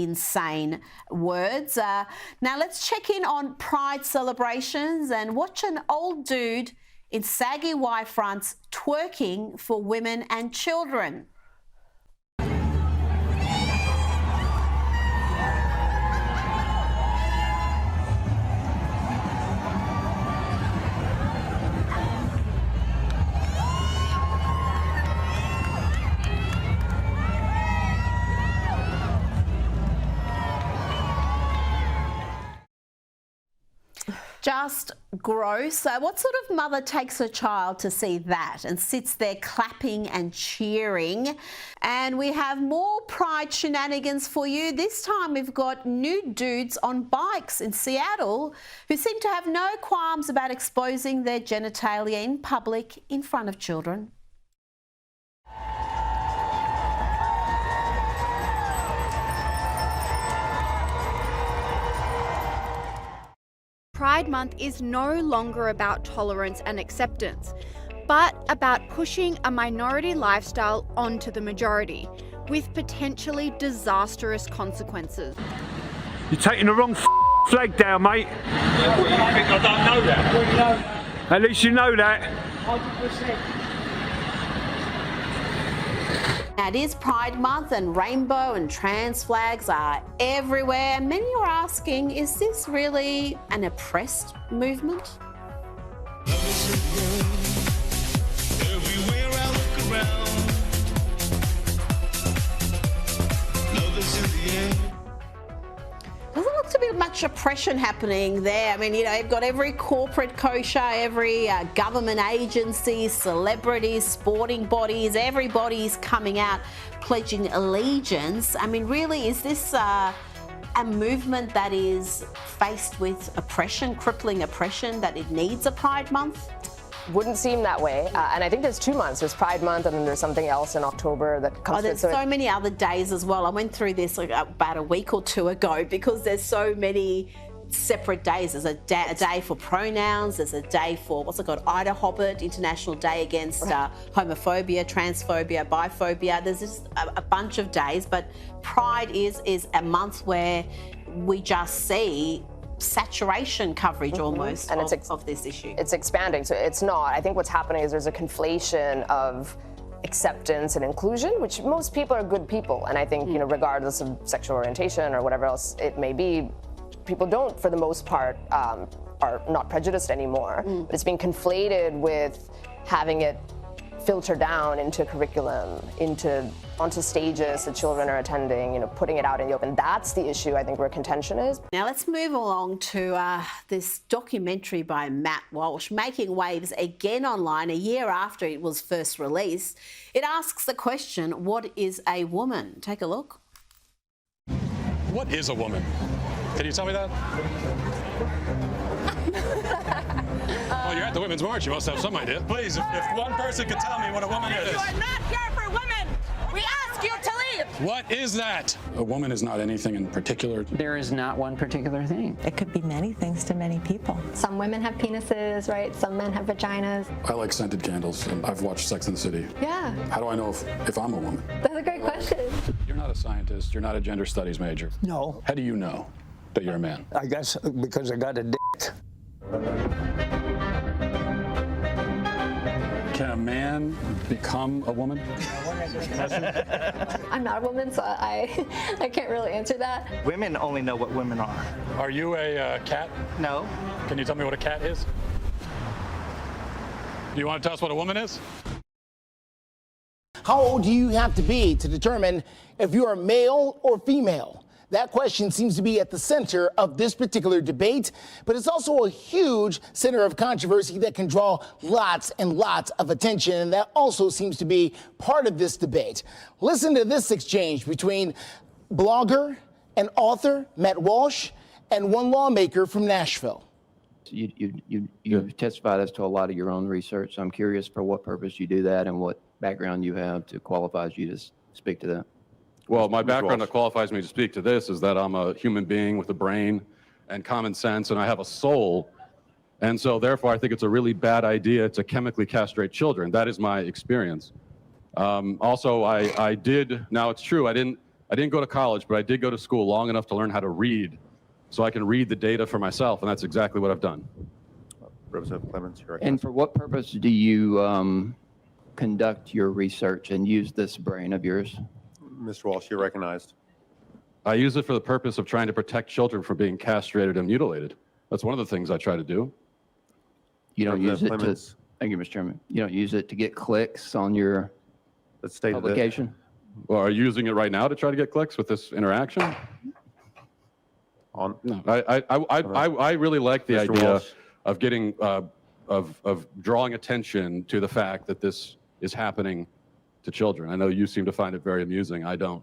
insane words. Now let's check in on Pride celebrations and watch an old dude in saggy Y fronts twerking for women and children. Just gross. What sort of mother takes her child to see that and sits there clapping and cheering? And we have more Pride shenanigans for you. This time we've got nude dudes on bikes in Seattle who seem to have no qualms about exposing their genitalia in public in front of children. Pride Month is no longer about tolerance and acceptance, but about pushing a minority lifestyle onto the majority, with potentially disastrous consequences. You're taking the wrong flag down, mate. Yeah, well, you think I don't know that? Well, you know that. At least you know that. 100%. Now, it is Pride Month and rainbow and trans flags are everywhere. Many are asking, is this really an oppressed movement? Everywhere I look around, love is in the air. Doesn't look to be much oppression happening there. I mean, you know, you've got every corporate kosher, every government agency, celebrities, sporting bodies, everybody's coming out pledging allegiance. I mean, really, is this a movement that is faced with oppression, crippling oppression, that it needs a Pride Month? Wouldn't seem that way. And I think there's 2 months. There's Pride Month and then there's something else in October that comes there's with so many other days as well. I went through this like about a week or two ago because there's so many separate days. There's a day for pronouns. There's a day for, what's it called, Ida Hobbit, International Day Against Homophobia, Transphobia, Biphobia. There's just a bunch of days. But Pride is a month where we just see saturation coverage almost and of this issue. It's expanding, so it's not. I think what's happening is there's a conflation of acceptance and inclusion, which most people are good people, and I think, you know, regardless of sexual orientation or whatever else it may be, people don't, for the most part, are not prejudiced anymore. But it's being conflated with having it filter down into curriculum, onto stages that children are attending, you know, putting it out in the open. That's the issue, I think, where contention is. Now let's move along to this documentary by Matt Walsh, making waves again online a year after it was first released. It asks the question, what is a woman? Take a look. What is a woman? Can you tell me that? Well, you're at the Women's March. You must have some idea. Please, if one person could tell me what a woman is. You are not here for women. We ask you to leave. What is that? A woman is not anything in particular. There is not one particular thing. It could be many things to many people. Some women have penises, right? Some men have vaginas. I like scented candles, and I've watched Sex and the City. Yeah. How do I know if I'm a woman? That's a great question. You're not a scientist. You're not a gender studies major. No. How do you know that you're a man? I guess because I got a dick. Can a man become a woman? I'm not a woman, so I can't really answer that. Women only know what women are. Are you a cat? No. Can you tell me what a cat is? Do you want to tell us what a woman is? How old do you have to be to determine if you are male or female? That question seems to be at the center of this particular debate, but it's also a huge center of controversy that can draw lots and lots of attention, and that also seems to be part of this debate. Listen to this exchange between blogger and author Matt Walsh and one lawmaker from Nashville. You've testified as to a lot of your own research, so I'm curious for what purpose you do that and what background you have to qualify you to speak to that. Well, my background that qualifies me to speak to this is that I'm a human being with a brain and common sense, and I have a soul. And so therefore, I think it's a really bad idea to chemically castrate children. That is my experience. Also, I did, now it's true, I didn't I didn't go to college, but I did go to school long enough to learn how to read so I can read the data for myself, and that's exactly what I've done. Representative Clements, you're And for what purpose do you conduct your research and use this brain of yours? Mr. Walsh, you're recognized. I use it for the purpose of trying to protect children from being castrated and mutilated. That's one of the things I try to do. You don't use it to, Clements. thank you, Mr. Chairman. You don't use it to get clicks on your Let's state publication? Well, are you using it right now to try to get clicks with this interaction? On, No, I really like the Mr. idea Walsh. of getting of drawing attention to the fact that this is happening to children. I know you seem to find it very amusing. I don't.